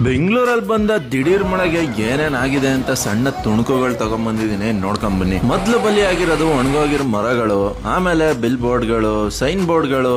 ಬೆಂಗಳೂರಲ್ಲಿ ಬಂದ ದಿಢೀರ್ ಮಳೆಗೆ ಏನೇನಾಗಿದೆ ಅಂತ ಸಣ್ಣ ತುಣುಕುಗಳು ತಗೊಂಡ್ಬಂದಿದ್ದೀನಿ, ನೋಡ್ಕೊಂಬನ್ನಿ. ಮೊದ್ಲು ಬಲಿ ಆಗಿರೋದು ಒಣಗೋಗಿರೋ ಮರಗಳು, ಆಮೇಲೆ ಬಿಲ್ ಬೋರ್ಡ್ಗಳು, ಸೈನ್ ಬೋರ್ಡ್ಗಳು,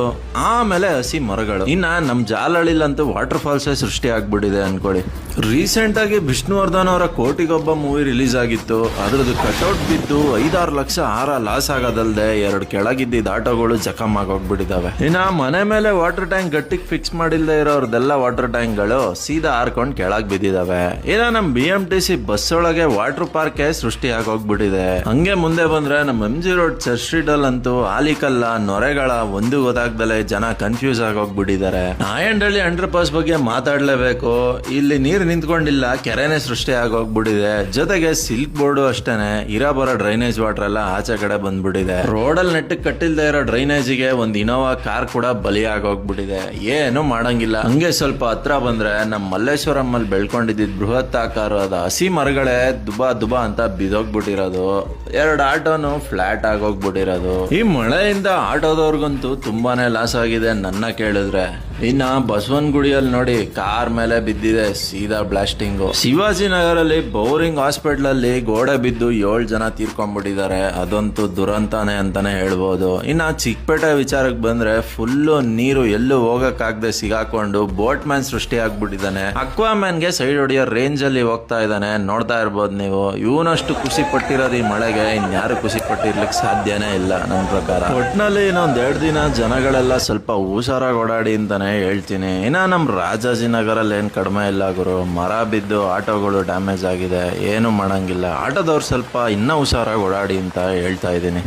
ಆಮೇಲೆ ಹಸಿ ಮರಗಳು. ಇನ್ನ ನಮ್ ಜಾಲಹಳ್ಳಿಲಂತೂ ವಾಟರ್ ಫಾಲ್ಸ್ ಸೃಷ್ಟಿ ಆಗ್ಬಿಟ್ಟಿದೆ ಅನ್ಕೊಳ್ಳಿ. ರೀಸೆಂಟ್ ಆಗಿ ವಿಷ್ಣುವರ್ಧನ್ ಅವರ ಕೋಟಿಗೊಬ್ಬ ಮೂವಿ ರಿಲೀಸ್ ಆಗಿತ್ತು. ಅದ್ರದ್ದು ಕಟ್ಔಟ್ ಬಿದ್ದು 5-6 ಲಕ್ಷ ಲಾಸ್ ಆಗೋದಲ್ದೆ 2 ಕೆಳಗಿದ್ದ ಆಟೋಗಳು ಜಖಮ್ ಆಗೋಗ್ಬಿಟ್ಟಿದಾವೆ. ಇನ್ನ ಮನೆ ಮೇಲೆ ವಾಟರ್ ಟ್ಯಾಂಕ್ ಗಟ್ಟಿಗೆ ಫಿಕ್ಸ್ ಮಾಡಿಲ್ದೇ ಇರೋರ್ದೆಲ್ಲ ವಾಟರ್ ಟ್ಯಾಂಕ್ ಗಳು ಸೀದಾ ಹಾರ್ಕೊಂಡ್ ಕೆಳಗ್ ಬಿದ್ದಿದಾವೆ. ಇನ್ನ ನಮ್ BMTC ಬಸ್ ಒಳಗೆ ವಾಟರ್ ಪಾರ್ಕ್ ಸೃಷ್ಟಿ ಆಗೋಗ್ಬಿಟ್ಟಿದೆ. ಹಂಗೆ ಮುಂದೆ ಬಂದ್ರೆ ನಮ್ MG ರೋಡ್ ಚರ್ಚ್ ಸ್ಟ್ರೀಟ್ ಅಲ್ಲಂತೂ ಆಲಿಕಲ್ಲ ನೊರೆಗಳ ಒಂದು ಗೊತ್ತಾಗ್ದಲೆ ಜನ ಕನ್ಫ್ಯೂಸ್ ಆಗೋಗ್ಬಿಟ್ಟಿದ್ದಾರೆ. ನಾಯಂಡಹಳ್ಳಿ ಅಂಡರ್ ಪಾಸ್ ಬಗ್ಗೆ ಮಾತಾಡ್ಲೇಬೇಕು. ಇಲ್ಲಿ ನೀರ್ ನಿಂತ್ಕೊಂಡಿಲ್ಲ, ಕೆರೆನೆ ಸೃಷ್ಟಿ ಆಗೋಗ್ಬಿಟ್ಟಿದೆ. ಜೊತೆಗೆ ಸಿಲ್ಕ್ ಬೋರ್ಡ್ ಅಷ್ಟೇನೆ ಇರಬರೋ ಡ್ರೈನೇಜ್ ವಾಟರ್ ಎಲ್ಲ ಆಚೆ ಕಡೆ ಬಂದ್ಬಿಟ್ಟಿದೆ. ರೋಡಲ್ಲಿ ನೆಟ್ಟಕ್ಕೆ ಕಟ್ಟಿಲ್ದೇ ಇರೋ ಡ್ರೈನೇಜ್ಗೆ ಒಂದ್ ಇನೋವಾ ಕಾರ್ ಕೂಡ ಬಲಿ ಆಗೋಗ್ಬಿಟ್ಟಿದೆ. ಏನು ಮಾಡಂಗಿಲ್ಲ. ಹಂಗೆ ಸ್ವಲ್ಪ ಹತ್ರ ಬಂದ್ರೆ ನಮ್ಮ ಮಲ್ಲೇಶ್ವರಂ ಅಲ್ಲಿ ಬೆಳ್ಕೊಂಡಿದ್ದ ಬೃಹತ್ ಆಕಾರದ ಹಸಿ ಮರಗಳೇ ದುಬಾ ಅಂತ ಬಿದೋಗ್ಬಿಟ್ಟಿರೋದು. 2 ಆಟೋನು ಫ್ಲಾಟ್ ಆಗೋಗ್ಬಿಟ್ಟಿರೋದು. ಈ ಮಳೆಯಿಂದ ಆಟೋದವ್ರಿಗಂತೂ ತುಂಬಾನೇ ಲಾಸ್ ಆಗಿದೆ ನನ್ನ ಕೇಳಿದ್ರೆ. ಇನ್ನ ಬಸವನಗುಡಿಯಲ್ಲಿ ನೋಡಿ ಕಾರ್ ಮೇಲೆ ಬಿದ್ದಿದೆ ಸೀದಾ ಬ್ಲಾಸ್ಟಿಂಗು. ಶಿವಾಜಿನಗರಲ್ಲಿ ಬೌರಿಂಗ್ ಹಾಸ್ಪಿಟಲ್ ಅಲ್ಲಿ ಗೋಡೆ ಬಿದ್ದು 7 ಜನ ತೀರ್ಕೊಂಡ್ಬಿಟ್ಟಿದ್ದಾರೆ. ಅದಂತೂ ದುರಂತಾನೆ ಅಂತಾನೆ ಹೇಳ್ಬೋದು. ಇನ್ನ ಚಿಕ್ಕಪೇಟೆ ವಿಚಾರಕ್ಕೆ ಬಂದ್ರೆ ಫುಲ್ಲು ನೀರು ಎಲ್ಲೂ ಹೋಗಕ್ಕಾಗದೆ ಸಿಗಾಕೊಂಡು ಬೋಟ್ ಮ್ಯಾನ್ ಸೃಷ್ಟಿ ಆಗ್ಬಿಟ್ಟಿದ್ದಾನೆ. ಅಕ್ವಾ ಮ್ಯಾನ್ ಗೆ ಸೈಡ್ ಹೊಡಿಯೋ ರೇಂಜ್ ಅಲ್ಲಿ ಹೋಗ್ತಾ ಇದ್ದಾನೆ, ನೋಡ್ತಾ ಇರ್ಬೋದು ನೀವು. ಇವನಷ್ಟು ಖುಷಿ ಪಟ್ಟಿರೋದು ಈ ಮಳೆಗೆ ಇನ್ಯಾರು ಖುಷಿ ಪಟ್ಟಿರ್ಲಿಕ್ಕೆ ಸಾಧ್ಯನೇ ಇಲ್ಲ ನನ್ನ ಪ್ರಕಾರ. ಒಟ್ನಲ್ಲಿ ಇನ್ನೊಂದ್ 2 ದಿನ ಜನಗಳೆಲ್ಲ ಸ್ವಲ್ಪ ಹುಷಾರಾಗಿ ಓಡಾಡಿ ಅಂತಾನೆ ಹೇಳ್ತೀನಿ. ಇನ್ನ ನಮ್ ರಾಜಾಜಿನಗರಲ್ಲಿ ಏನ್ ಕಡಿಮೆ ಇಲ್ಲ ಗುರು. ಮರ ಬಿದ್ದು ಆಟೋಗಳು ಡ್ಯಾಮೇಜ್ ಆಗಿದೆ, ಏನು ಮಾಡಂಗಿಲ್ಲ. ಆಟೋದವ್ರು ಸ್ವಲ್ಪ ಇನ್ನೂ ಹುಷಾರಾಗಿ ಓಡಾಡಿ ಅಂತ ಹೇಳ್ತಾ ಇದ್ದೀನಿ.